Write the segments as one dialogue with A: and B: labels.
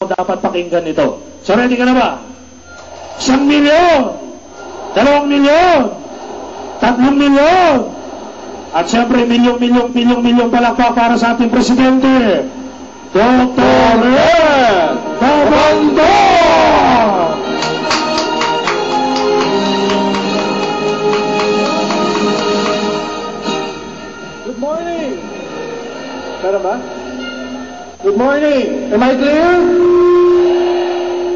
A: dapat pakinggan ito. So ready ka na ba? 1 milyon, 2 milyon, 3 milyon, at siyempre milyong palakpak para sa ating presidente, Dr. Ed Babando!
B: Good morning! Meron ba? Good morning! Am I clear?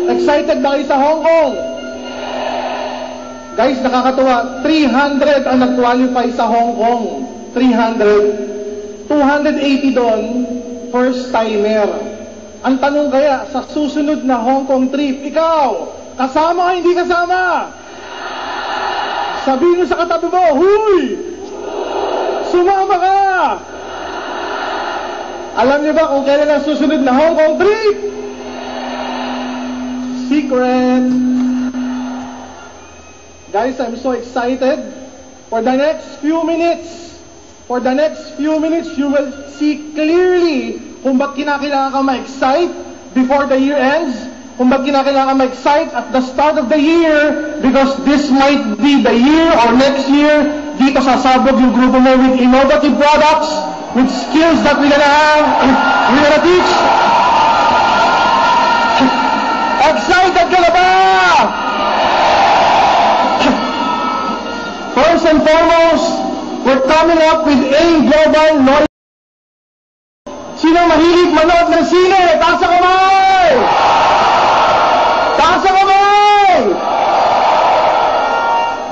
B: Excited ba kayo sa Hong Kong? Guys, nakakatuwa. 300 ang nag-qualify sa Hong Kong. 300. 280 doon, first timer. Ang tanong kaya, sa susunod na Hong Kong trip, ikaw, kasama o hindi kasama? Sabihin mo sa katabi mo, huy! Sumama ka! Alam niyo ba kung kailan ang susunod na Hong Kong trip? Secret! Guys, I'm so excited. For the next few minutes, you will see clearly kung ba't kinakailangan ka ma-excite before the year ends, kung ba't kinakailangan ka ma-excite at the start of the year, because this might be the year or next year, dito sasabog yung grupo mo with innovative products, with skills that we're gonna have, we're gonna teach. Excited ka na ba? First and foremost, we're coming up with AIM Global Knowledge. Sino mahilig manood ng sine? Taas ang kamay! Taas ang kamay!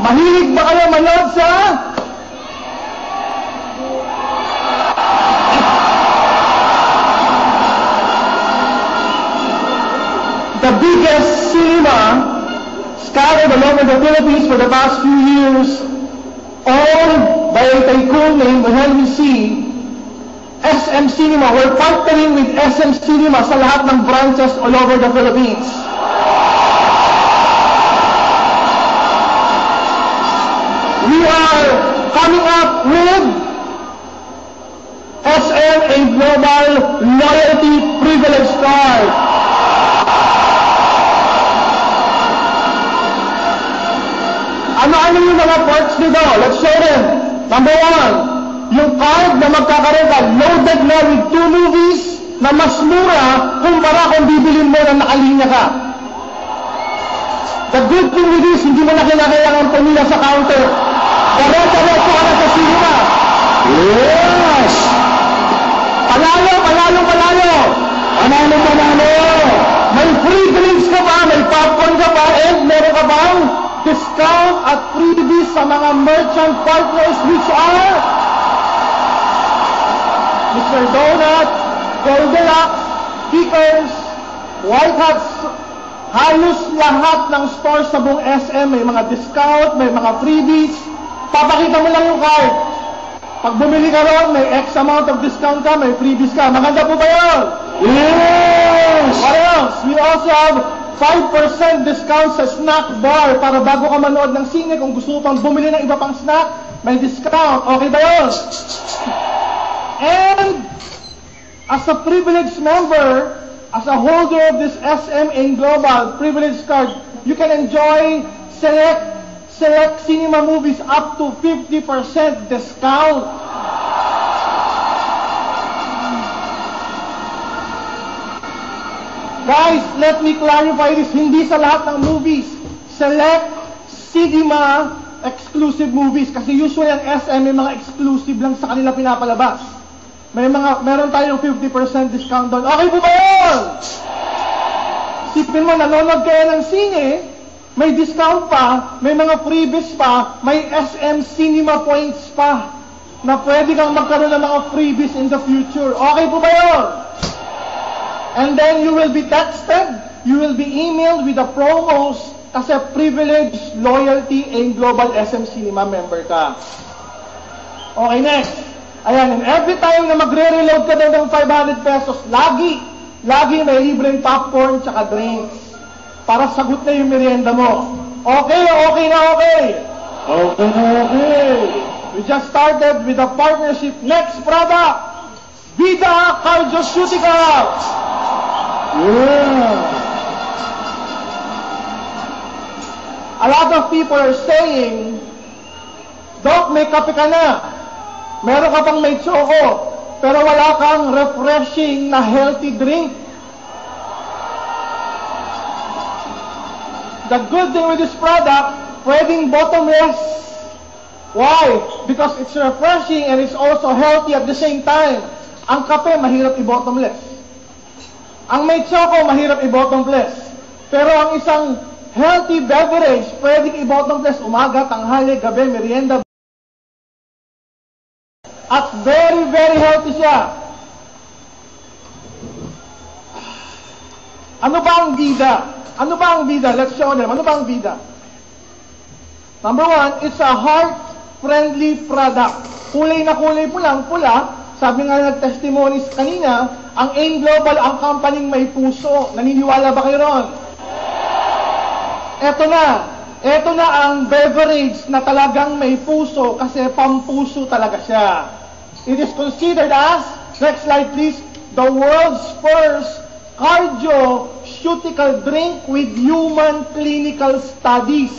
B: Mahilig ba kayo manood sa? The biggest cinema scattered all over the Philippines for the past few years, owned by a tycoon named Henry C. SM Cinema. We're partnering with SM Cinema sa lahat ng branches all over the Philippines. We are coming up with SM a Global Loyalty Privilege Card. Ano-ano yung mga perks nito? Let's show them. Number 1, yung card na magkakaroon ka loaded na with 2 movies na mas mura kumpara kung bibilin mo na nakalinya ka. The good thing with this, hindi mo na kailangan pumila sa counter. Diretso ka na sa cinema. Yes! Panalo! May free drinks ka pa, may popcorn ka pa, and meron ka bang discount at freebies sa mga merchant partners which are Mr. Donut, Goldilocks, Kickers, White Hats. Halos lahat ng stores sa buong SM may mga discount, may mga freebies. Papakita mo lang yung card. Pag bumili ka ron, may X amount of discount ka, may freebies ka. Maganda po ba yun? Yes! What else? We also have 5% discount sa snack bar para bago ka manood ng sine. Kung gusto mo pang bumili ng iba pang snack, may discount. Okay ba yun? And as a privileged member, as a holder of this SM AIM Global Privilege Card, you can enjoy select cinema movies up to 50% discount. Guys, let me clarify this. Hindi sa lahat ng movies. Select cinema exclusive movies. Kasi usually ang SM may mga exclusive lang sa kanila pinapalabas. Meron tayong 50% discount doon. Okay po ba yun? Sipin mo, nanonood kayo ng sine, may discount pa, may mga freebies pa, may SM Cinema Points pa, na pwede kang magkaroon ng mga freebies in the future. Okay po ba yun? And then you will be texted, you will be emailed with the promos kasi privilege, loyalty, and global SM Cinema member ka. Okay, next. Ayan, and every time na magre-reload ka daw ng 500 pesos, lagi may libreng popcorn tsaka drinks. Para sagot na yung merienda mo. Okay. We just started with a partnership. Next product, Vida Cardioceuticals. Yeah. A lot of people are saying, Doc, may kape ka na. Meron ka pang may choco. Pero wala kang refreshing na healthy drink. The good thing with this product, pwedeng bottomless. Why? Because it's refreshing and it's also healthy at the same time. Ang kape, mahirap i-bottomless. Ang may choco, mahirap i-bottomless. Pero ang isang healthy beverage, pwedeng i-bottomless umaga, tanghali, gabi, merienda. At very, very healthy siya. Ano ba ang bida? Ano ba ang bida? Let's show them. Ano ba ang bida? Number one, it's a heart-friendly product. Kulay na kulay pula. Sabi nga nag-testimonies kanina, ang AIM Global, ang company may puso. Naniniwala ba kayo ron? Ito na ang beverage na talagang may puso kasi pampuso talaga siya. It is considered as, next slide please, the world's first cardio-ceutical drink with human clinical studies.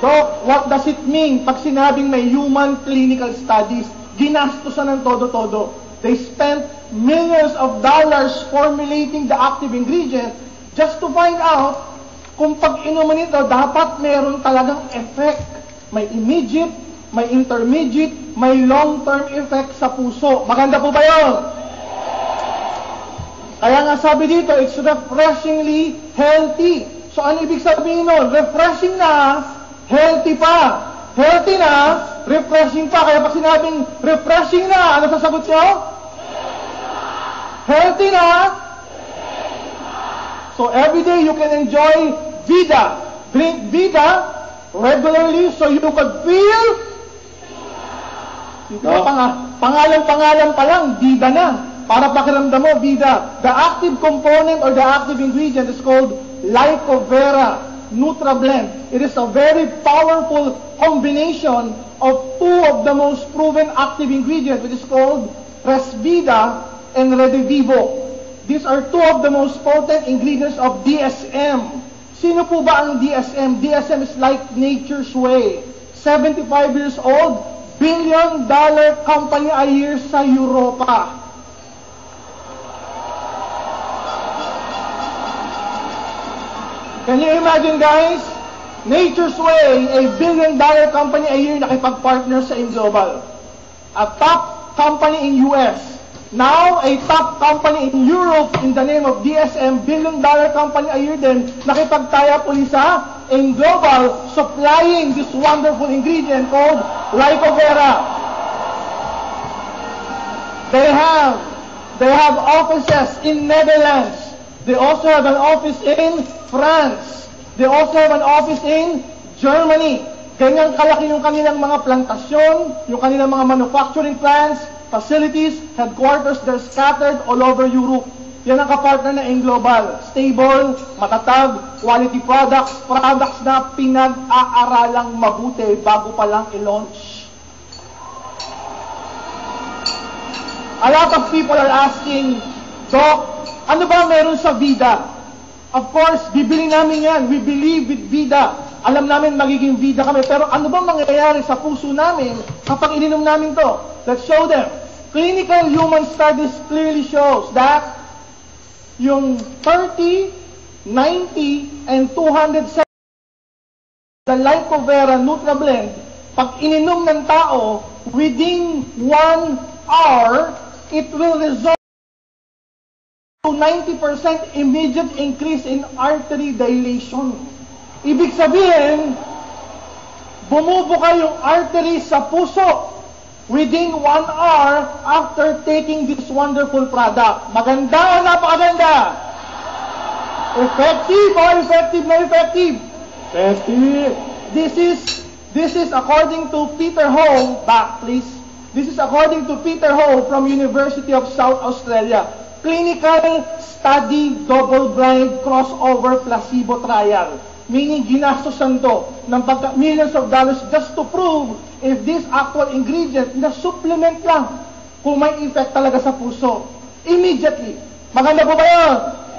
B: So, what does it mean pag sinabing may human clinical studies? Ginastusan ng todo-todo. They spent millions of dollars formulating the active ingredient just to find out kung pag inuman ito, dapat meron talagang effect. May immediate, may intermediate, may long-term effect sa puso. Maganda po ba yun? Kaya nga sabi dito, it's refreshingly healthy. So ano ibig sabihin nun? Refreshing na, healthy pa. Healthy na, refreshing pa. Kaya pag sinabing refreshing na, ano sasagot nyo? Healthy na. So every day you can enjoy Vida. Drink Vida regularly so you could feel. Pangalan pa lang, Vida na. Para pakiramdam mo, Vida. The active component or the active ingredient is called Lycovera Nutrablend. It is a very powerful combination of two of the most proven active ingredients, which is called Resvida and Redivivo. These are two of the most potent ingredients of DSM. Sino po ba ang DSM? DSM is like nature's way. 75 years old, billion-dollar company a year sa Europa. Can you imagine, guys? Nature's Way, a billion-dollar company a year nakipag-partner sa AIM Global. A top company in US. Now, a top company in Europe in the name of DSM, billion-dollar company a year din, nakipagtaya po sa AIM Global, supplying this wonderful ingredient called Lycovera. They have offices in Netherlands. They also have an office in France. They also have an office in Germany. Ganyan kalaki yung kanilang mga plantasyon, yung kanilang mga manufacturing plants, facilities, headquarters, they're scattered all over Europe. Yan ang kapartner na AIM Global. Stable, matatag, quality products, products na pinag-aaralang mabuti bago pa lang i-launch. A lot of people are asking, Doc, ano ba meron sa Vida? Of course, bibili namin yan. We believe with Vida. Alam namin magiging Vida kami. Pero ano ba mangyayari sa puso namin kapag ininom namin to? Let's show them. Clinical human studies clearly shows that yung 30, 90, and 270 the Lycovera Nutrablend, pag ininom ng tao, within 1 hour, it will result to 90% immediate increase in artery dilation. Ibig sabihin, bumubuka yung artery sa puso within 1 hour after taking this wonderful product. Maganda o napakaganda? Effective o effective na effective? Effective. This is according to Peter Ho, back please. This is according to Peter Ho from University of South Australia. Clinical study double-blind crossover placebo trial. Meaning, ginastosan to ng millions of dollars just to prove if this actual ingredient na supplement lang kung may effect talaga sa puso. Immediately, Maganda po ba yun?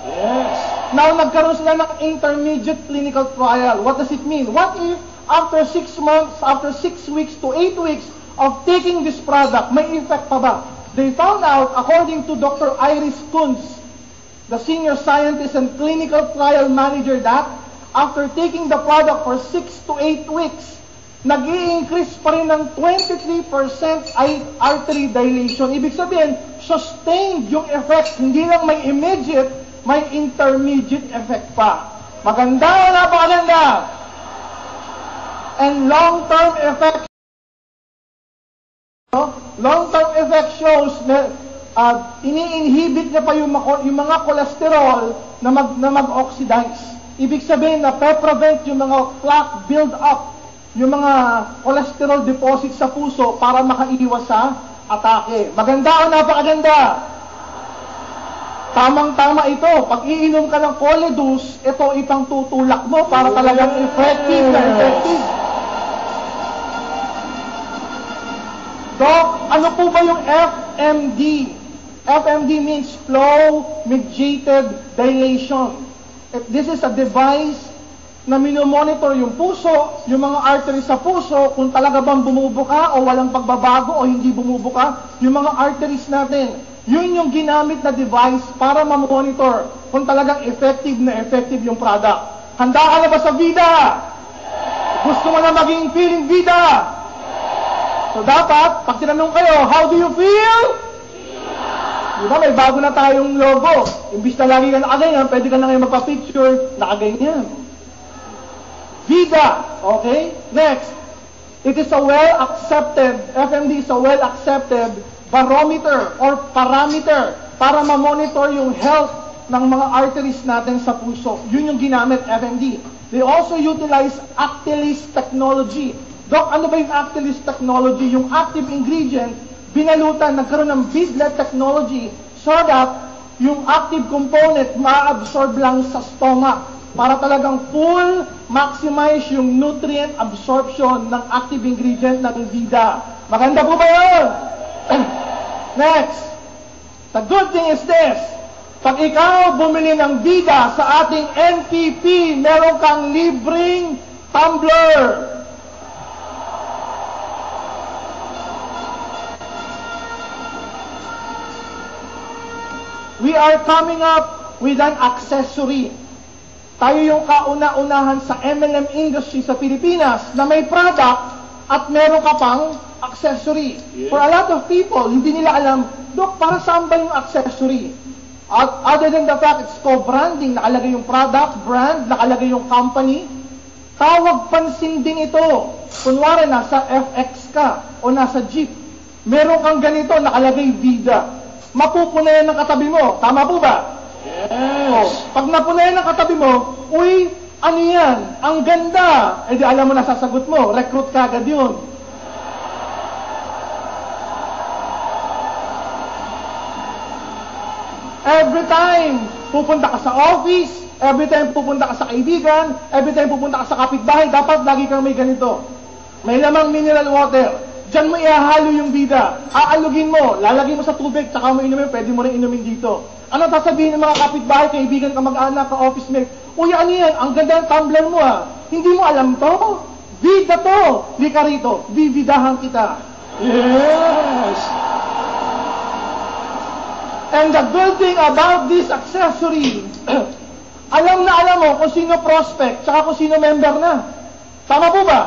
A: Yes.
B: Now, nagkaroon sila ng intermediate clinical trial. What does it mean? What if after 6 months, after 6 weeks to 8 weeks of taking this product, may effect pa ba? They found out, according to Dr. Iris Kunz, the senior scientist and clinical trial manager, that after taking the product for 6 to 8 weeks, nag-i-increase pa rin ng 23% artery dilation. Ibig sabihin, sustained yung effect. Hindi lang may immediate, may intermediate effect pa. Maganda o napakaganda? And long-term effect, long-term effect shows na ini-inhibit niya pa yung mga cholesterol na mag-oxidize. Ibig sabihin na pe-prevent yung mga plaque build-up, yung mga cholesterol deposit sa puso para makaiwas sa atake. Maganda o napakaganda? Tamang-tama ito. Pag iinom ka ng Coledus, ito itang tutulak mo para talagang effective na effective. Doc, ano po ba yung FMD? FMD means flow mediated dilation. This is a device na minomonitor yung puso, yung mga arteries sa puso, kung talaga bang bumubuka o walang pagbabago o hindi bumubuka, yung mga arteries natin. Yun yung ginamit na device para ma-monitor kung talagang effective yung product. Handa ka na ba sa vida? Gusto mo na maging feeling vida? So dapat, pag tinanong kayo, how do you feel? Diba, may bago na tayong logo. Imbis na lagi ka nakaganyan, pwede ka na ngayon magpa-picture, nakaganyan. Vida. Okay? Next. It is a well-accepted, FMD is a well-accepted barometer or parameter para ma-monitor yung health ng mga arteries natin sa puso. Yun yung ginamit, FMD. They also utilize Actilis technology. Doc, ano ba yung Actilis technology? Yung active ingredient, binalutan, nagkaroon ng beadlet technology so that yung active component ma-absorb lang sa stomach para talagang full maximize yung nutrient absorption ng active ingredient ng Vida. Maganda po ba yun? Next. The good thing is this. Pag ikaw bumili ng Vida sa ating NPP, meron kang libreng tumbler. We are coming up with an accessory. Tayo yung kauna-unahan sa MLM industry sa Pilipinas na may product at meron ka pang accessory.
A: Yeah.
B: For a lot of people, hindi nila alam, Dok, para saan ba yung accessory? Other than the fact it's co-branding, nakalagay yung product, brand, nakalagay yung company, tawag pansin din ito. Kunwari, nasa FX ka o nasa Jeep, meron kang ganito, nakalagay Vida. Mapupunayan ng katabi mo. Tama po ba?
A: Yes.
B: Pag napunayan ng katabi mo, uy, ano yan? Ang ganda. Eh di alam mo na sasagot mo, recruit ka agad yun. Every time pupunta ka sa office, every time pupunta ka sa kaibigan, every time pupunta ka sa kapitbahay, dapat lagi kang may ganito. May lamang mineral water. Diyan mo ihahalo yung Vida. Aalugin mo, lalagay mo sa tubig, tsaka mo inumin, pwede mo rin inumin dito. Ano sasabihin ng mga kapitbahay, kaibigan, kamag-anak, ka-office mate? Uy, ano yan? Ang ganda ng tumbler mo ah. Hindi mo alam to? Vida to. Di ka rito. Bibidahan kita.
A: Yes.
B: And the good thing about this accessory, alam mo kung sino prospect, tsaka kung sino member na. Tama po ba?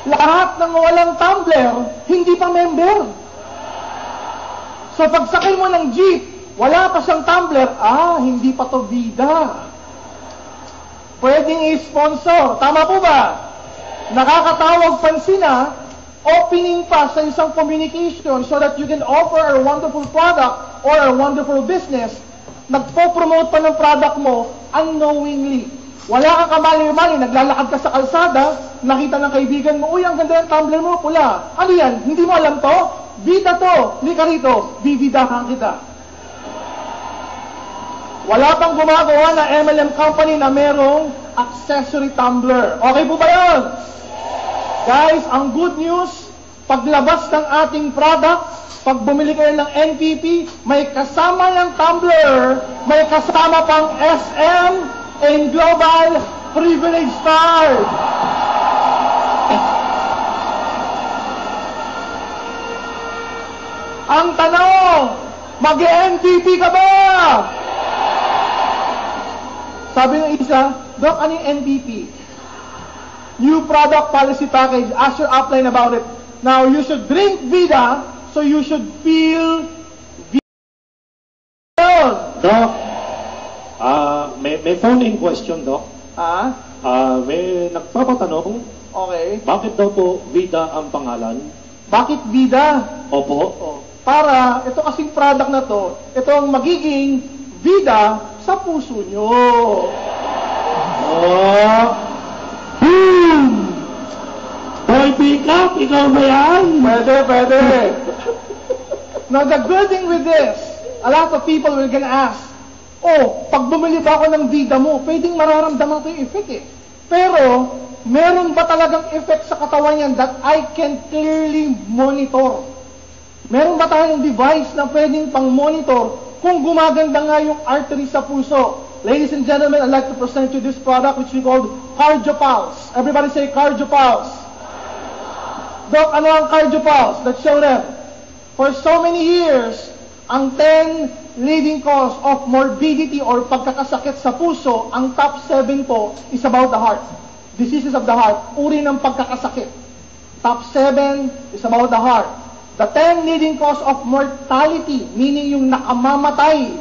B: Lahat ng walang tumbler, hindi pa member. So pagsakay mo ng jeep, wala pa siyang tumbler, hindi pa to Vida. Pwedeng i-sponsor. Tama po ba? Nakakatawag pansin opening pa sa isang communication so that you can offer a wonderful product or a wonderful business. Nagpo-promote pa ng product mo unknowingly. Wala kang kamali-mali, naglalakad ka sa kalsada, nakita ng kaibigan mo, uy, ang ganda ng tumbler mo, pula. Ano yan? Hindi mo alam to? Vida to. Hindi ka rito. Bibidahan kita. Wala pang gumagawa na MLM company na merong accessory tumbler. Okay po ba yun? Guys, ang good news, Paglabas ng ating product, pag bumili kayo ng NPP, may kasama ng tumbler, may kasama pang SM and Global Privilege Card. Ang tanong, mag-NPP ka ba? Sabi ng isa, Doc, ano yung NPP? New Product Policy Package, ask your upline about it. Now, you should drink Vida, so you should feel Vida.
A: Doc, may phone-in question, Doc. May nagpapatanong,
B: Okay.
A: bakit daw po Vida ang pangalan?
B: Bakit Vida?
A: Opo.
B: Para, ito kasing product na to, ito ang magiging Vida sa puso nyo.
A: Boom! Boy, pick up! Ikaw ba yan?
B: Pwede. Now, the good thing with this, a lot of people will gonna ask, pag bumili ba ako ng Vida mo, pwedeng mararamdaman ko yung effect eh. Pero, meron ba talagang effect sa katawan yan that I can clearly monitor? Meron ba tayong device na pwedeng pang-monitor kung gumaganda nga yung artery sa puso? Ladies and gentlemen, I'd like to present you this product which we call CardioPulse. Everybody say CardioPulse. Doc, ano ang CardioPulse? Let's show them. For so many years, ang 10 leading cause of morbidity or pagkakasakit sa puso, ang top 7 po is about the heart. Diseases of the heart, uri ng pagkakasakit. Top 7 is about the heart. The 10 leading cause of mortality, meaning yung nakamamatay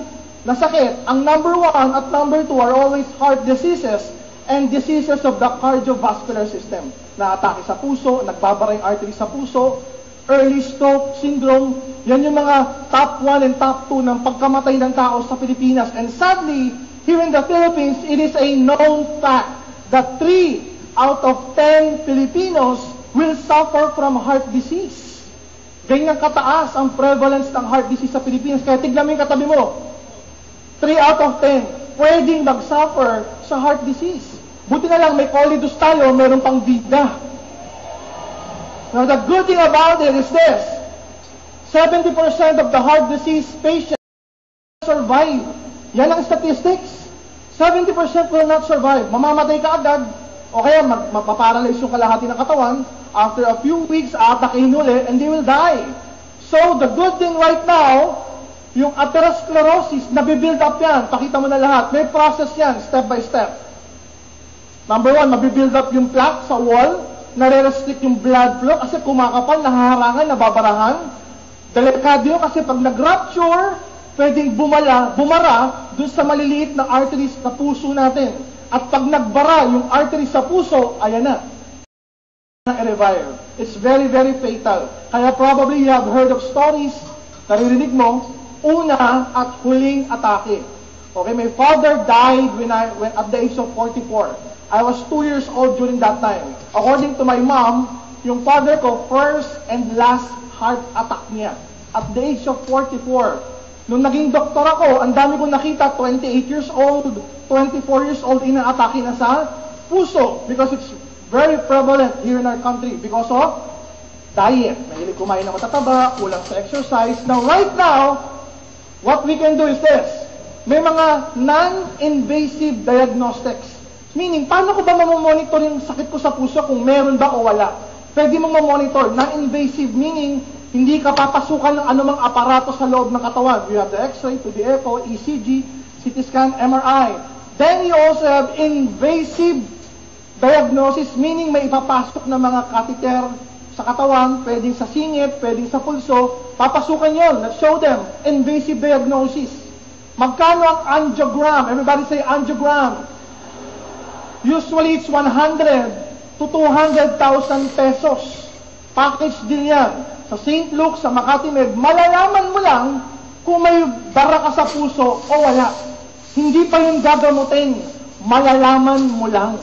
B: na sakit, ang number 1 at number 2 are always heart diseases and diseases of the cardiovascular system. Na-atake sa puso, nagbabara yung artery sa puso, early stroke syndrome, yan yung mga top 1 and top 2 ng pagkamatay ng tao sa Pilipinas. And sadly, here in the Philippines, it is a known fact that 3 out of 10 Filipinos will suffer from heart disease. Ganyan kataas ang prevalence ng heart disease sa Pilipinas. Kaya tignan mo yung katabi mo. 3 out of 10 pwedeng mag-suffer sa heart disease. Buti na lang may Colidus tayo, meron pang Vida. Now the good thing about it is this. 70% of the heart disease patients survive. Yan ang statistics. 70% will not survive. Mamamatay ka agad, o kaya mapaparalyze yung kalahati ng katawan. After a few weeks, aatakin uli, and they will die. So, the good thing right now, yung atherosclerosis, nabibuild up yan. Pakita mo na lahat. May process yan, step by step. Number 1, mabibuild up yung plaque sa wall, nare-restrict yung blood flow, kasi kumakapal, nahaharangan, nababarahan. Delikado yun kasi pag nag-rupture, pwedeng bumara dun sa maliliit na arteries sa puso natin. At pag nagbara yung artery sa puso, ayan na. I-revive. It's very, very fatal. Kaya probably you have heard of stories, naririnig mo, una at huling atake. Okay, my father died when at the age of 44. I was 2 years old during that time. According to my mom, yung father ko, first and last heart attack niya. At the age of 44. Nung naging doktor ako, ang dami kong nakita, 28 years old, 24 years old, inaatake na sa puso. Because it's very prevalent here in our country because of diet. Mahilig kumain ng matataba, kulang sa exercise. Now, right now, what we can do is this. May mga non-invasive diagnostics. Meaning, paano ko ba mamamonitor yung sakit ko sa puso kung meron ba o wala? Pwede mong mamonitor. Non-invasive meaning, hindi ka papasukan ng anumang aparato sa loob ng katawan. You have the X-ray, 2D echo, ECG, CT scan, MRI. Then you also have invasive diagnosis, meaning may ipapasok na mga catheter sa katawan, pwedeng sa singit, pwedeng sa pulso, papasukan yon. Let's show them. Invasive diagnosis. Magkano ang angiogram? Everybody say angiogram. Usually it's 100 to 200,000 pesos. Package din yan. Sa St. Luke, sa Makati Med, malalaman mo lang kung may bara ka sa puso o wala. Hindi pa yung gagamutin. Malalaman mo lang.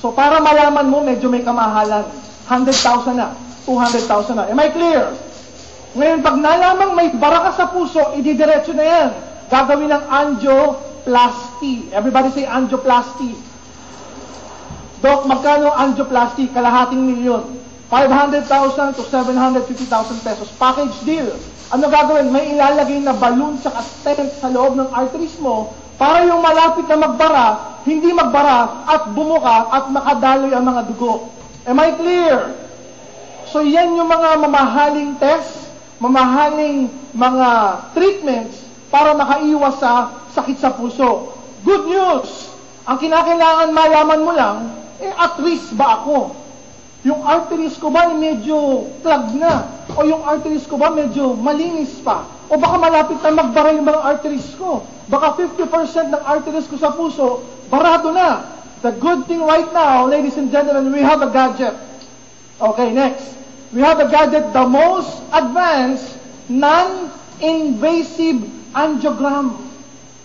B: So para malaman mo, medyo may kamahalan. 100,000 na, 200,000 na. Am I clear? Ngayon, pag nalamang may bara ka sa puso, ididiretso na yan. Gagawin ng angioplasty. Everybody say angioplasty. Doc, magkano angioplasty? Kalahating milyon. 500,000 to 750,000 pesos. Package deal. Ano gagawin? May ilalagay na balloon sa stent sa loob ng arteries mo para yung malapit na magbara, hindi magbara at bumuka at makadaloy ang mga dugo. Am I clear? So yan yung mga mamahaling tests, mamahaling mga treatments para makaiwas sa sakit sa puso. Good news! Ang kinakailangan malaman mo lang, at risk ba ako? Yung arteries ko ba medyo clogged na? O yung arteries ko ba medyo malinis pa? O baka malapit na magbara yung mga arteries ko? Baka 50% ng arteries ko sa puso, barado na. The good thing right now, ladies and gentlemen, we have a gadget. Okay, next. We have a gadget, the most advanced, non-invasive angiogram,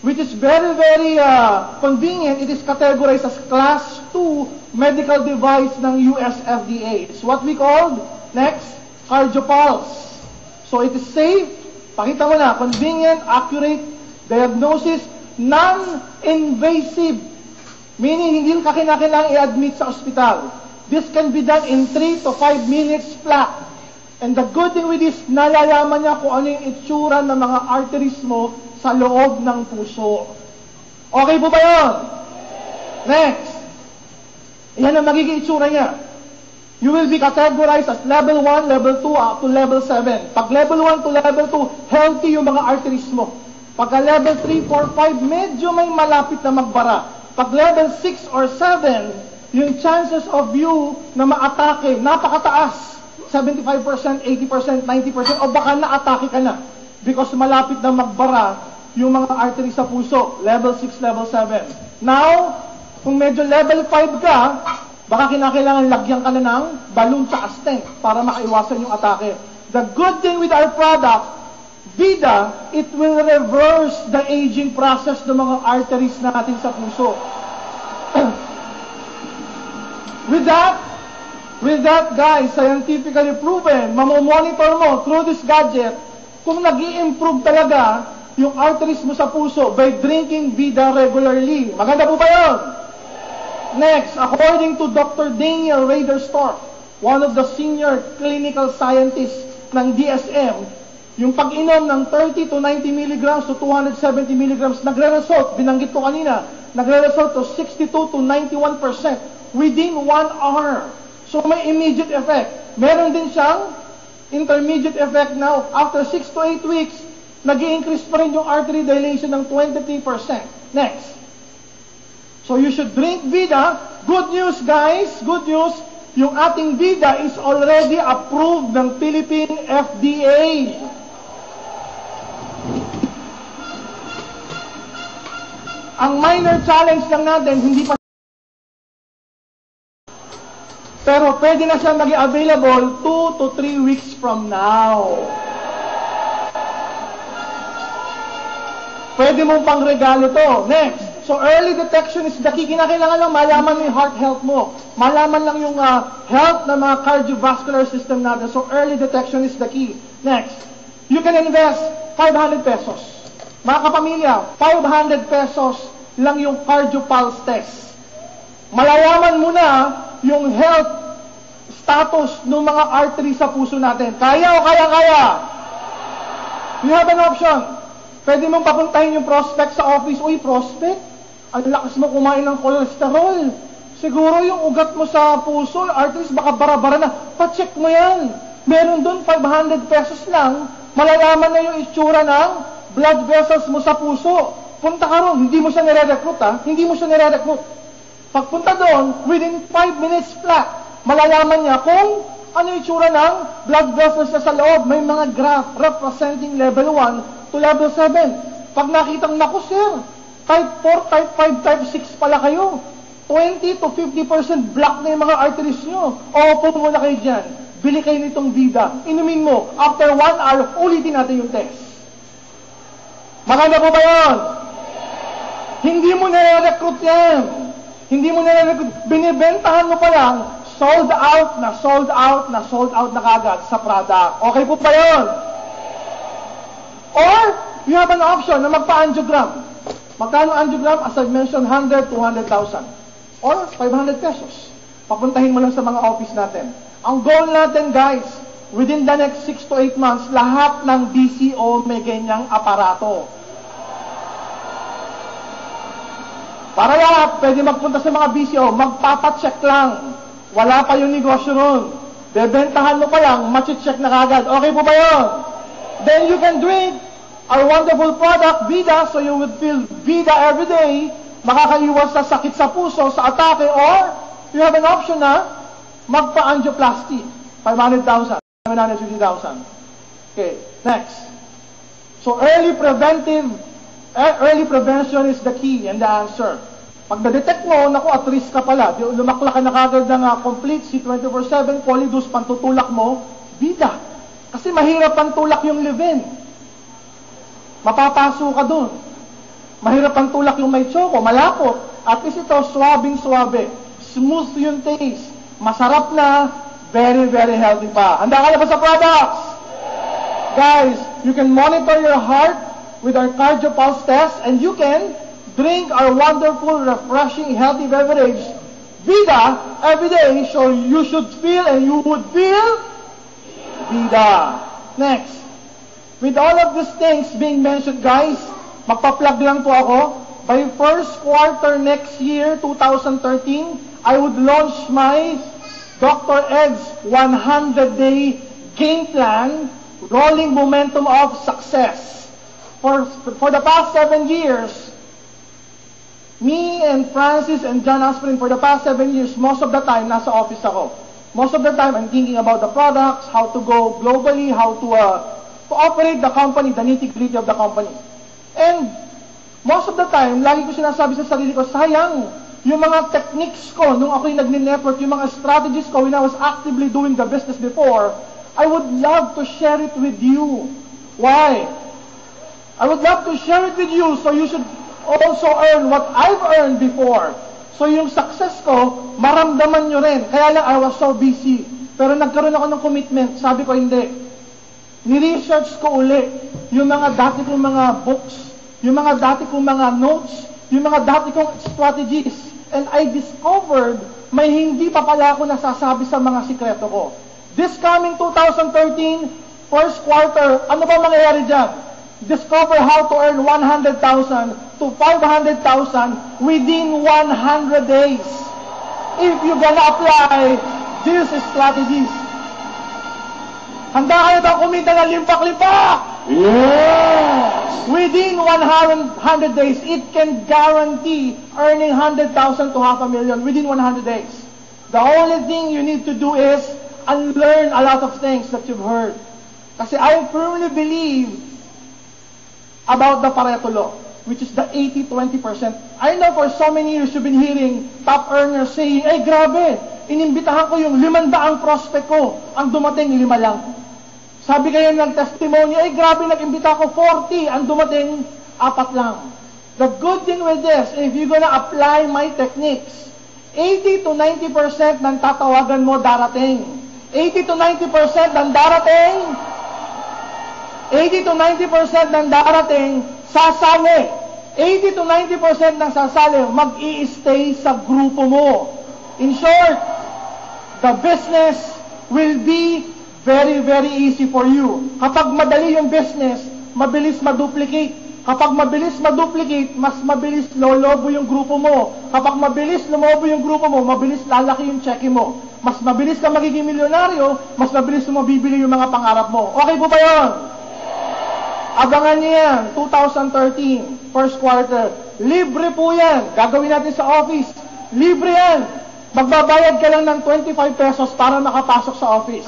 B: which is very, very convenient. It is categorized as Class 2 medical device ng US FDA. It's what we call, next, CardioPulse. So it is safe, pakita mo na, convenient, accurate, diagnosis, non-invasive, meaning hindi ka kinakailangan i-admit sa ospital. This can be done in 3 to 5 minutes flat. And the good thing with this, nalalaman niya kung ano yung itsura ng mga arteries mo sa loob ng puso. Okay po ba yun? Next. Yan ang magiging itsura niya. You will be categorized as level 1, level 2, up to level 7. Pag level 1 to level 2, healthy yung mga arteries mo. Pagka level 3, 4, 5, medyo may malapit na magbara. Pag level 6 or 7, yung chances of you na maatake, napakataas. 75%, 80%, 90%, o baka naatake ka na. Because malapit na magbara yung mga arteries sa puso. Level 6, level 7. Now, kung medyo level 5 ka, baka kinakailangan lagyan ka na ng balloon sa stent para makaiwasan yung atake. The good thing with our product, Vida, it will reverse the aging process ng mga arteries natin sa puso. With that, guys, scientifically proven, mamomonitor mo through this gadget kung nag-i-improve talaga yung arteries mo sa puso by drinking Vida regularly. Maganda po ba yun? Next, according to Dr. Daniel Raderstorff, one of the senior clinical scientists ng DSM, yung pag-inom ng 30 to 90 milligrams to 270 milligrams, nagre-result, binanggit ko kanina, nagre-result to 62 to 91% within 1 hour. So may immediate effect. Meron din siyang intermediate effect now. After 6 to 8 weeks, nag-i-increase pa rin yung artery dilation ng 23%. Next. So you should drink Vida. Good news, guys. Good news. Yung ating Vida is already approved ng Philippine FDA. Ang minor challenge lang natin, hindi pa. Pero pwede na siya maging available 2 to 3 weeks from now. Pwede mong pang regalo to. Next. So early detection is the key. Kinakailangan lang malaman mo yung heart health mo. Malaman lang yung health ng mga cardiovascular system natin. So early detection is the key. Next. You can invest 500 pesos. Mga kapamilya, 500 pesos lang yung CardioPulse test. Malalaman mo na yung health status ng mga arteries sa puso natin. Kaya o kaya-kaya? You have an option. Pwede mong papuntahin yung prospect sa office. Uy, prospect, ang lakas mo kumain ng cholesterol. Siguro yung ugat mo sa puso, arteries, baka bara-bara na. Pa-check mo yan. Meron doon 500 pesos lang. Malalaman na yung itsura ng blood vessels mo sa puso. Punta ka ron. Hindi mo siya nire-recruit, ha? Hindi mo siya nire-recruit. Pagpunta doon, within 5 minutes flat, malalaman niya kung ano yung itsura ng blood vessels na sa loob. May mga graph representing level 1 to level 7. Pag nakitang, naku sir, type 4, type 5, type 6 pala kayo. 20 to 50% block na yung mga arteries nyo. Opo muna kayo dyan. Bili kayo nitong Vida. Inumin mo. After 1 hour, ulitin natin yung test. Maganda po ba yun? Hindi mo nare-recruit yan. Hindi mo nare-recruit. Binibentahan mo pa lang, sold out na sold out na sold out na kagad sa product. Okay po ba yun? Or, you have an option na magpa-angiogram. Magkano angiogram? As I mentioned, 100, 200,000. Or, 500 pesos. Papuntahin mo lang sa mga office natin. Ang goal natin, guys, within the next 6 to 8 months, lahat ng BCO may ganyang aparato. Para lahat, pwede magpunta sa mga BCO, magpapacheck lang. Wala pa yung negosyo nun. Bebentahan mo pa lang, machi-check na kagad. Okay po ba yun? Then you can drink our wonderful product, Vida, so you would feel Vida every day. Makakaiwas sa sakit sa puso, sa atake, or you have an option na magpa-angioplasty. 500,000, 750,000. Okay, next. So early prevention is the key and the answer. Pag na-detect mo, naku, at risk ka pala, lumakla ka na kagad ng complete C24/7, polydose, pantutulak mo, Vida. Kasi mahirap pantulak yung live-in. Mapapaso ka dun. Mahirap pantulak yung may choco, malapot. At least ito, swabing-swabe. Smooth yung taste. Masarap na, very, very healthy pa. Handa ka na ba sa products? Guys, you can monitor your heart with our cardiopulse test, and you can drink our wonderful, refreshing, healthy beverage, Vida, every day, so you should feel and you would feel Vida. Next. With all of these things being mentioned, guys, magpa-plug lang po ako. By first quarter next year, 2013, I would launch my Dr. Ed's 100-day game plan, rolling momentum of success. For the past 7 years, me and Francis and John Aspirin, for the past 7 years, most of the time, nasa office ako. Most of the time, I'm thinking about the products, how to go globally, how to operate the company, the nitty-gritty of the company. And most of the time, lagi ko sinasabi sa sarili ko, sayang, yung mga techniques ko, nung ako'y nag-network, yung mga strategies ko, when I was actively doing the business before, I would love to share it with you. Why? I would love to share it with you, so you should also earn what I've earned before. So yung success ko, maramdaman nyo rin. Kaya lang, I was so busy. Pero nagkaroon ako ng commitment. Sabi ko, hindi. Ni-research ko uli yung mga dati kong mga books, yung mga dati kong mga notes, yung mga dati kong strategies. And I discovered may hindi pa pala ako nasasabi sa mga sikreto ko. This coming 2013, first quarter, ano ba mangyayari dyan? Discover how to earn 100,000 to 500,000 within 100 days. If you're gonna apply these strategies. Handa kayo ba kumita ng limpak-limpak?
A: Yes!
B: Within 100 days, it can guarantee earning 100,000 to 500,000 within 100 days. The only thing you need to do is unlearn a lot of things that you've heard. Kasi I firmly believe about the Pareto Law, which is the 80-20%. I know for so many years you've been hearing top earners saying, ay grabe, inimbitahan ko yung 500 prospect ko, ang dumating 5 lang. Sabi kayo ng testimony, ay grabe, nag-imbita ko 40, ang dumating 4 lang. The good thing with this, if you're gonna apply my techniques, 80-90% ng tatawagan mo darating. 80-90% ng darating, 80-90% ng darating, sasali. 80-90% ng sasali, mag-i-stay sa grupo mo. In short, the business will be very, very easy for you. Kapag madali yung business, mabilis maduplicate. Kapag mabilis maduplicate, mas mabilis lolobo yung grupo mo. Kapag mabilis lumobo yung grupo mo, mabilis lalaki yung cheque mo. Mas mabilis ka magiging milyonaryo, mas mabilis mo mabibili yung mga pangarap mo. Okay po ba yun? Abangan niyo yan, 2013, first quarter. Libre po yan. Gagawin natin sa office. Libre yan. Magbabayad ka lang ng 25 pesos para makapasok sa office.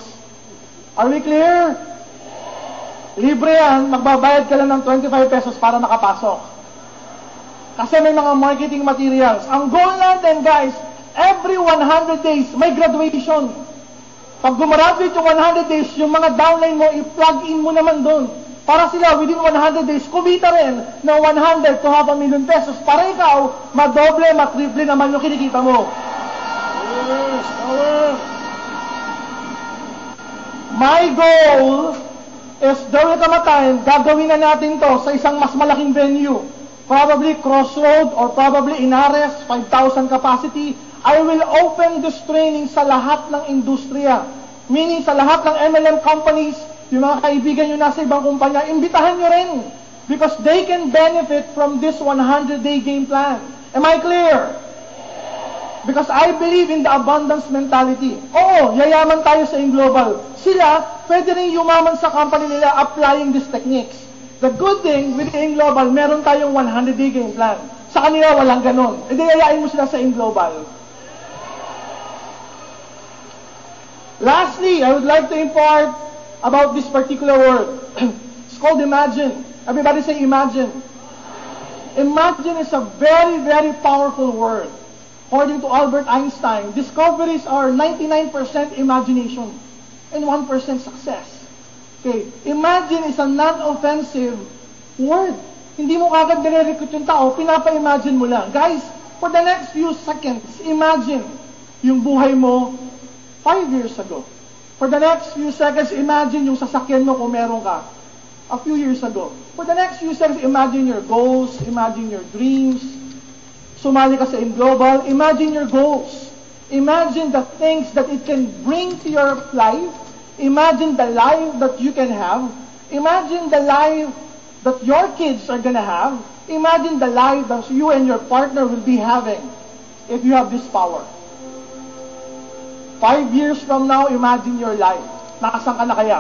B: Are we clear? Libre yan. Magbabayad ka lang ng 25 pesos para makapasok. Kasi may mga marketing materials. Ang goal natin, guys, every 100 days, may graduation. Pag gumraduate yung 100 days, yung mga downline mo, i-plug in mo naman doon. Para sila, within 100 days, kumita rin ng 100 to 500,000 pesos. Para ikaw, madoble, matriple naman yung kinikita mo.
A: Yes, power!
B: My goal is, there will come a time, gagawin na natin to sa isang mas malaking venue. probably Crossroad, or probably Inares, 5,000 capacity. I will open this training sa lahat ng industriya. Meaning sa lahat ng MLM companies, yung mga kaibigan nyo nasa ibang kumpanya, imbitahan nyo rin. Because they can benefit from this 100-day game plan. Am I clear? Because I believe in the abundance mentality. Oo, yayaman tayo sa Global. Sila, pwede rin yumaman sa company nila applying these techniques. The good thing with Global, meron tayong 100-day game plan. Sa kanila, walang ganon. E di yayain mo sila sa Global. Lastly, I would like to impart about this particular word. It's called imagine. Everybody say imagine. Imagine is a very, very powerful word. According to Albert Einstein, discoveries are 99% imagination and 1% success. Okay, imagine is a non-offensive word. Hindi mo kagad nire-recruit yung tao, pinapa-imagine mo lang. Guys, for the next few seconds, imagine yung buhay mo 5 years ago. For the next few seconds, imagine yung sasakyan mo kung meron ka a few years ago. For the next few seconds, imagine your goals, imagine your dreams. Sumali ka sa Global, imagine your goals. Imagine the things that it can bring to your life. Imagine the life that you can have. Imagine the life that your kids are gonna have. Imagine the life that you and your partner will be having if you have this power. 5 years from now, imagine your life. Nakasan ka na kaya?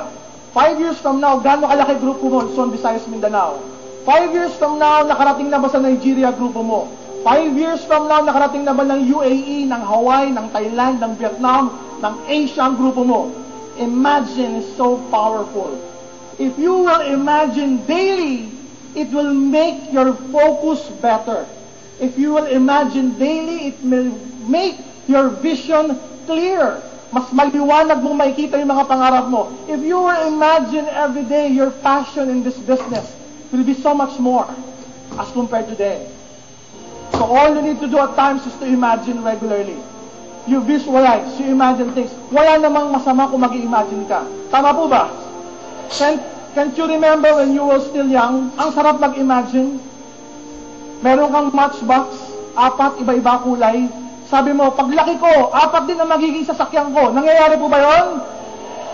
B: 5 years from now, gaano kalaki grupo mo, Luzon, Visayas, Mindanao? 5 years from now, nakarating na ba sa Nigeria grupo mo? 5 years from now, nakarating na ba ng UAE, ng Hawaii, ng Thailand, ng Vietnam, ng Asia ang grupo mo? Imagine is so powerful. If you will imagine daily, it will make your focus better. If you will imagine daily, it will make your vision clear. Mas maliwanag mong makikita yung mga pangarap mo. If you will imagine every day, your passion in this business will be so much more as compared to today. So all you need to do at times is to imagine regularly. You visualize, you imagine things. Wala namang masama kung mag-imagine ka. Tama po ba? Can't you remember when you were still young? Ang sarap mag-imagine. Meron kang matchbox, 4, iba-iba kulay. Sabi mo, paglaki ko, 4 din ang magiging sasakyan ko. Nangyayari po ba yun?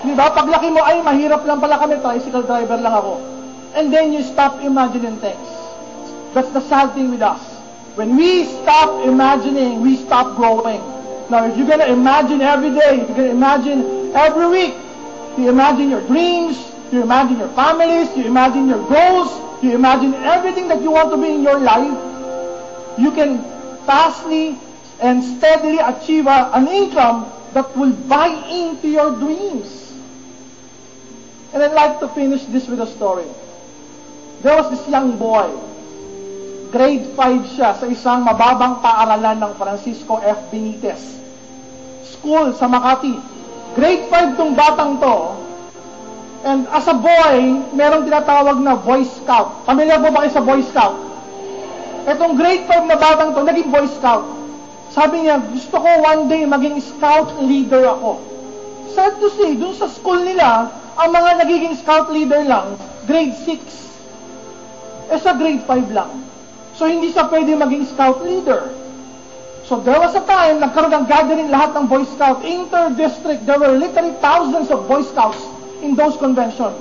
B: Di ba? Paglaki mo, ay mahirap lang pala kami, tricycle driver lang ako. And then you stop imagining things. That's the sad thing with us. When we stop imagining, we stop growing. Now, if you're gonna imagine every day, if you're gonna imagine every week, you imagine your dreams, you imagine your families, you imagine your goals, you imagine everything that you want to be in your life, you can fastly and steadily achieve an income that will buy into your dreams. And I'd like to finish this with a story. There was this young boy. Grade 5 siya sa isang mababang paaralan ng Francisco F. Benitez. School sa Makati. Grade 5 tong batang to. And as a boy, merong tinatawag na Boy Scout. Familiar po ba kayo sa Boy Scout? Etong grade 5 na batang to, naging Boy Scout. Sabi niya, gusto ko one day maging scout leader ako. Sad to say, dun sa school nila, ang mga nagiging scout leader lang, grade 6. Sa grade 5 lang. So, hindi siya pwede maging scout leader. So, there was a time, nagkaroon ng gathering lahat ng Boy Scout. Inter-district, there were literally thousands of Boy Scouts in those convention.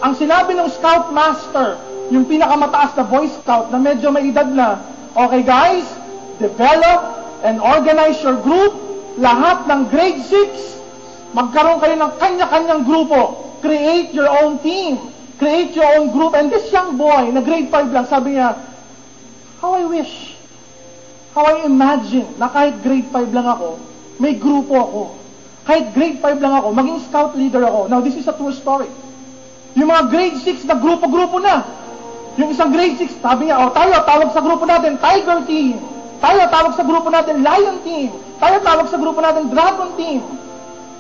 B: Ang sinabi ng scout master, yung pinakamataas na Boy Scout, na medyo may edad na, okay guys, develop and organize your group, lahat ng grade 6, magkaroon kayo ng kanya-kanyang grupo. Create your own team. Create your own group. And this young boy, na grade 5 lang, sabi niya, how I wish, how I imagine na kahit grade 5 lang ako, may grupo ako. Kahit grade 5 lang ako, maging scout leader ako. Now, this is a true story. Yung mga grade 6 na grupo-grupo na. Yung isang grade 6, sabi niya, tayo, tawag sa grupo natin, Tiger Team. Tayo, tawag sa grupo natin, Lion Team. Tayo, tawag sa grupo natin, Dragon Team.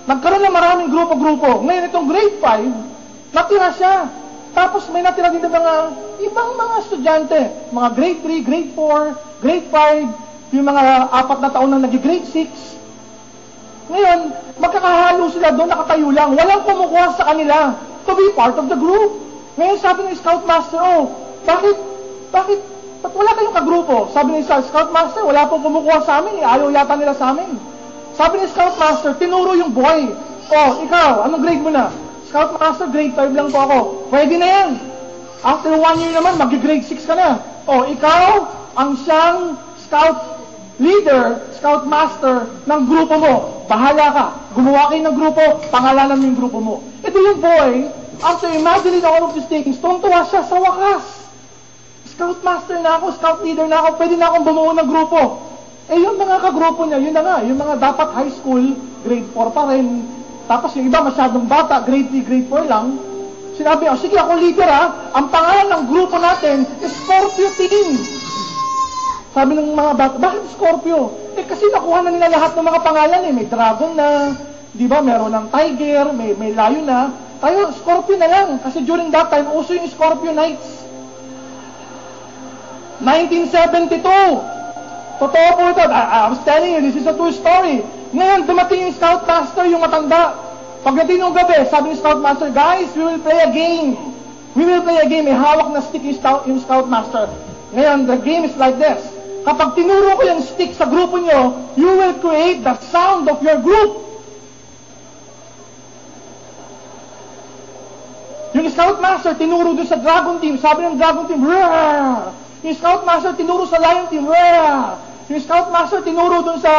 B: Nagkaroon na maraming grupo-grupo. Ngayon, itong grade 5, natira siya. Tapos may natira din ng mga ibang mga estudyante. Mga grade 3, grade 4, grade 5, yung mga 4 na taon na nag-grade 6. Ngayon, magkakahalo sila doon, nakatayo lang. Walang kumukuha sa kanila to be part of the group. Ngayon sabi ng scout master, bakit Ba't wala kayong kagrupo? Sabi ni Scoutmaster, wala pong kumukuha sa amin, ayaw yata nila sa amin. Sabi ni Scoutmaster, tinuro yung boy. Ikaw, anong grade mo na? Scoutmaster, grade 5 lang po ako. Pwede na yan. After 1 year naman, mag-grade 6 ka na. Ikaw, ang siyang scout leader, scoutmaster ng grupo mo. Bahala ka. Gumawa kayo ng grupo, pangalanan mo yung grupo mo. Ito yung boy, after imagining all of these things, tuwang-tuwa siya sa wakas. Scoutmaster na ako, scout leader na ako, pwede na akong bumuo ng grupo. Yung mga kagrupo niya, yun na nga, yung mga dapat high school, grade 4 pa rin, tapos yung iba masyadong bata, grade 3, grade 4 lang, sinabi, sige ako leader ang pangalan ng grupo natin is Scorpio Team. Sabi ng mga bata, bakit Scorpio? Kasi nakuha na nila lahat ng mga pangalan may dragon na, di ba, meron ng tiger, may lion na, tayo Scorpio na lang, kasi during that time, uso yung Scorpio Knights. 1972, totoo po ito, I was telling you, this is a true story. Ngayon, dumating yung Scoutmaster, yung matanda. Pagdating ng gabi, sabi ni Scoutmaster, guys, we will play a game. We will play a game. May hawak na stick yung Scoutmaster. Ngayon, the game is like this. Kapag tinuro ko yung stick sa grupo nyo, you will create the sound of your group. Yung Scoutmaster, tinuro dun sa Dragon Team. Sabi ng Dragon Team, Roar! Yung Scoutmaster, tinuro sa Lion Team, Roar! Yung Scoutmaster, tinuro dun sa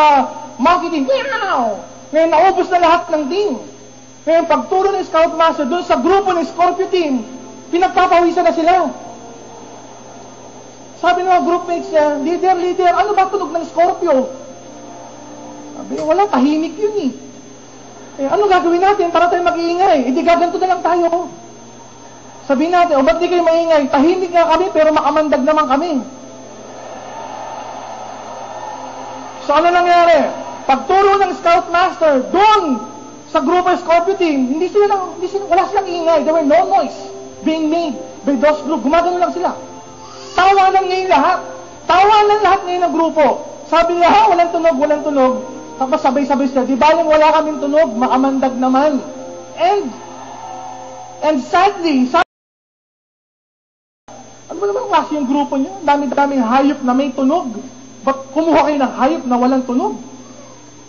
B: Monkey Team, Meow! Ngayon, naubos na lahat ng team. Ngayon, pagturo ng Scoutmaster dun sa grupo ng Scorpio Team, pinagpapawisan na sila. Sabi ng mga groupmates niya, leader, ano ba tunog ng Scorpio? Sabi, wala, tahimik yun ano gagawin natin para tayo mag-iingay? Hindi gaganto na lang tayo. Sabihin natin, ba't di kayo maingay? Tahimik nga kami, pero makamandag naman kami. So ano nangyari? Pagturo ng Scoutmaster doon sa grupo ng Scorpio Team, wala silang ingay. There were no noise being made by those group. Gumagano lang sila. Tawanan ngayon lahat. Tawanan lahat ngayon ng grupo. Sabi nila, walang tunog. Tapos sabay-sabay sila, di ba yung wala kaming tunog, makamandag naman. And sadly, ano ba naman klase yung grupo nyo? Dami-daming hayop na may tunog. Ba't kumuha kayo ng hayop na walang tunog?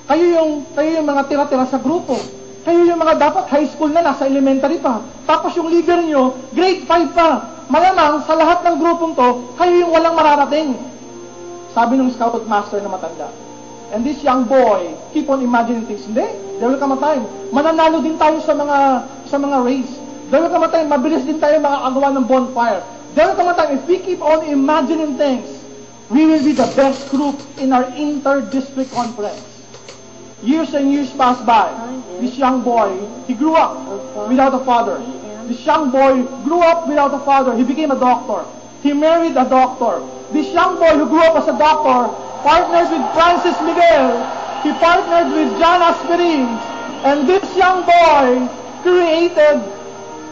B: Kayo yung mga tira-tira sa grupo. Kayo yung mga dapat high school na, nasa elementary pa. Tapos yung leader nyo, grade 5 pa. Malamang sa lahat ng grupong to, kayo yung walang mararating. Sabi ng Scoutmaster na matanda. And this young boy, keep on imagining things. Hindi, there will come a time. Mananalo din tayo sa mga race. There will come a time, mabilis din tayo makakagawa ng bonfire. There will come a time, if we keep on imagining things, we will be the best group in our inter-district conference. Years and years passed by. This young boy, he grew up without a father. This young boy grew up without a father. He became a doctor. He married a doctor. This young boy who grew up as a doctor partnered with Francis Miguel. He partnered with John Asperin. And this young boy created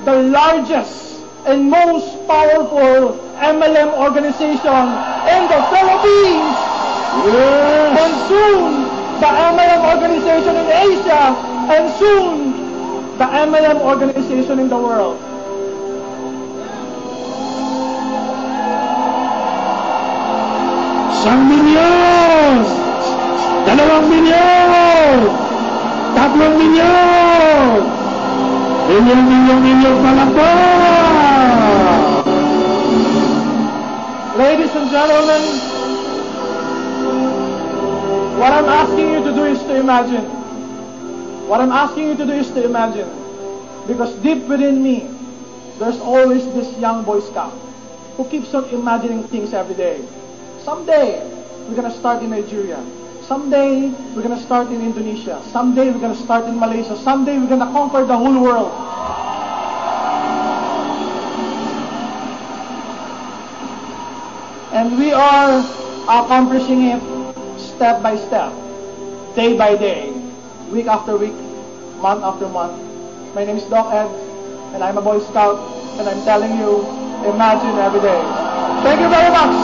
B: the largest and most powerful MLM organization in the Philippines.
A: Yes.
B: And soon, the MLM organization in Asia. And soon, the MLM organization in the world.
A: $1 milyon! 2 milyon! 3 milyon! Milyon pala po!
B: Ladies and gentlemen, what I'm asking you to do is to imagine. What I'm asking you to do is to imagine. Because deep within me, there's always this young Boy Scout who keeps on imagining things every day. Someday, we're going to start in Nigeria. Someday, we're going to start in Indonesia. Someday, we're going to start in Malaysia. Someday, we're going to conquer the whole world. And we are accomplishing it step by step, day by day, week after week, month after month. My name is Doc Ed, and I'm a Boy Scout, and I'm telling you, imagine every day. Thank you very much.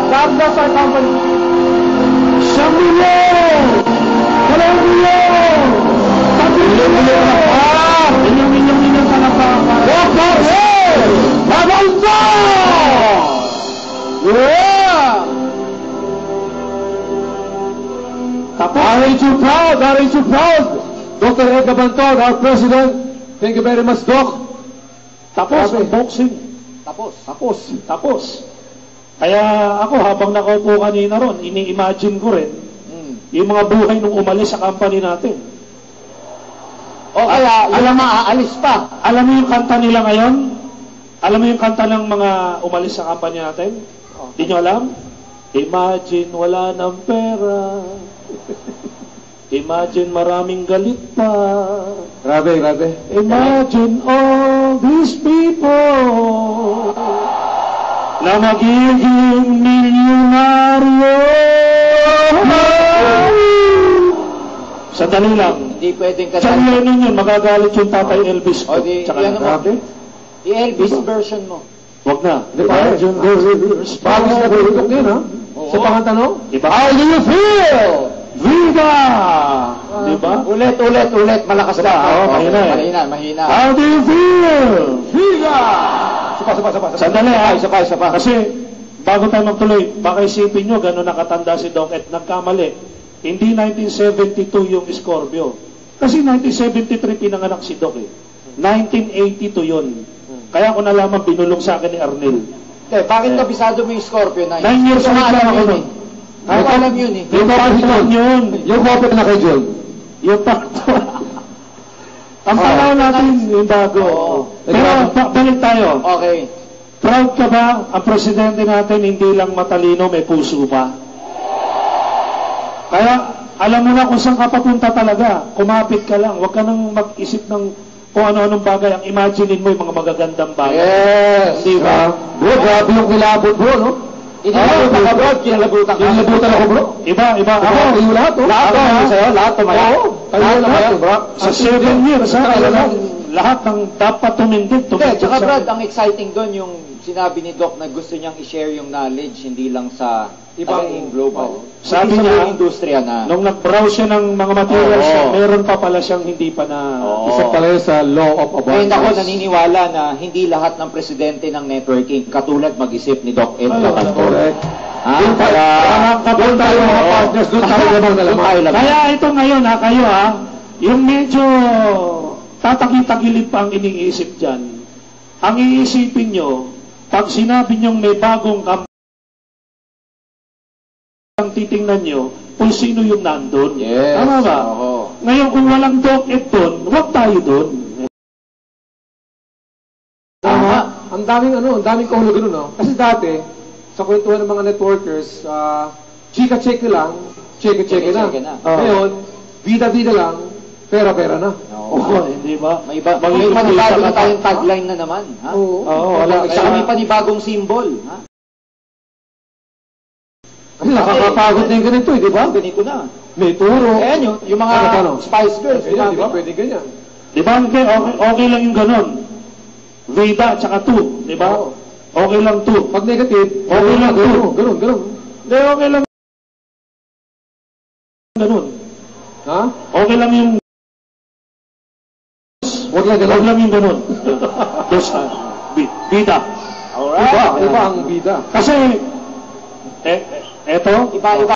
B: God bless our company.
A: 1 milyon! 2 milyon! 3 milyon! Milyon pala pa! Yes!
C: aren't you proud? Aren't you proud? Dr. Edgar Banton, our President. Thank you very much, Doc.
A: Tapos ang boxing. Tapos. Kaya ako, habang nakaupo kanina ron, ini-imagine ko rin yung mga buhay nung umalis sa company natin.
D: O kaya, yung maaalis pa.
A: Alam mo yung kanta nila ngayon? Alam mo yung kanta ng mga umalis sa company natin? Di nyo alam? Imagine wala ng pera. Imagine maraming galit pa.
C: Grabe.
A: Imagine all these people na magiging milyonaryo. Sandali lang.
D: Hindi pwedeng
A: John Lennon yun, magagalit yung tatay Elvis ko.
D: O, di, yan naman. I-Elvis version mo.
A: Wag na.
C: Di ba? Bago na nagulog yun, ha?
D: Oo.
C: Sa pangatanong?
A: Diba?
D: How do you feel?
A: Viva! Diba?
D: Ulit. Malakas na.
A: Mahina eh.
D: Mahina.
A: How do you feel?
C: Viva!
A: Sandali ha.
D: Isa pa.
A: Kasi, bago tayo magtuloy, baka isipin nyo gano'n nakatanda si Doc at nagkamali. Hindi 1972 yung Scorpio. Kasi 1973 pinanganak si Doc eh. 1982 yun. Kaya ko nalaman binulong sa akin ni Arnel.
D: Bakit kabisado mo yung Scorpio 9?
A: 9 years old lang ako nun.
D: Hindi ko alam yun eh.
A: Yung part 1 yun.
C: Yung copy na kay John.
A: Yung part 1. Ang panahon natin yung bago. Pero balik tayo.
D: Okay.
A: Proud ka ba ang presidente natin hindi lang matalino, may puso pa? Kaya alam mo na kung saan ka papunta talaga. Kumapit ka lang. Huwag ka nang mag-isip ng kung ano-anong bagay. Ang imaginein mo yung mga magagandang bagay.
C: Yes!
A: Di ba?
C: Bro, grabe yung kilabot, bro, no?
D: Kinalabutan ka bro, kinalabutan ka.
C: Kinalabutan ako, bro.
A: Iba.
C: Ako, kayo lahat, oh.
D: Lahat
C: Ako,
D: naman
C: ha?
D: sa'yo, lahat tumaya.
C: Oo, kayo lahat, bro.
A: Sa 7 years, ha? Lahat ng dapat tumindig.
D: Hindi, tsaka Brad, ang exciting doon yung sinabi ni Doc na gusto niyang i-share yung knowledge hindi lang sa ibang global.
A: Sabi
D: Sa
A: niya,
D: buong industriya na.
A: nung nag-browse siya ng mga materials,
D: Oo.
A: meron pa pala siyang hindi pa na...
C: Isa pala yun sa law of
D: Ngayon ako
C: abundance.
D: naniniwala na hindi lahat ng presidente ng networking katulad mag-isip ni Doc Edgar Banton.
C: Correct.
D: Kaya
C: Doon tayo mga partners, doon tayo lamang na lamang.
A: Kaya ito ngayon ha, kayo ha, yung medyo tatakitagilid pa ang iniisip dyan, ang iisipin nyo, pag sinabi nyong may bagong ang titingnan nyo, kung sino yung nandun.
D: Yes.
A: Tama ba?
D: Oo.
A: Ngayon, kung walang DOCED doon, huwag tayo doon.
C: Ang daming kahulugan nun, no? Kasi dati, sa kwentuhan ng mga networkers, chika-cheke lang, cheke-cheke na.
D: Cheke-cheke na.
C: Ngayon, bida-bida lang, pera-pera na.
A: Oo, hindi ba?
D: May panibago na tayong tagline na naman. Ha?
C: Oo.
A: Wala.
D: Saka may panibagong symbol. Ha?
C: Kasi nakakapagod na yung ganito, di ba?
D: Ganito na.
C: May turo.
D: Ayan yung mga
C: Ano?
D: Spice Girls.
C: Ganyan, di ba? Pwede ganyan.
A: Di ba? Okay lang yung ganun. Vida, tsaka 2. Di ba?
C: Oo.
A: Okay lang 2.
C: Pag negative,
A: Okay lang,
C: ganun.
A: Hindi, okay lang. Ganun.
C: Ha?
A: Okay lang yung...
C: Huwag lang
A: Huwag
C: ganun.
A: lang yung ganun. Dos, vida.
C: Iba ang bida.
A: Kasi, eto,
D: Iba-iba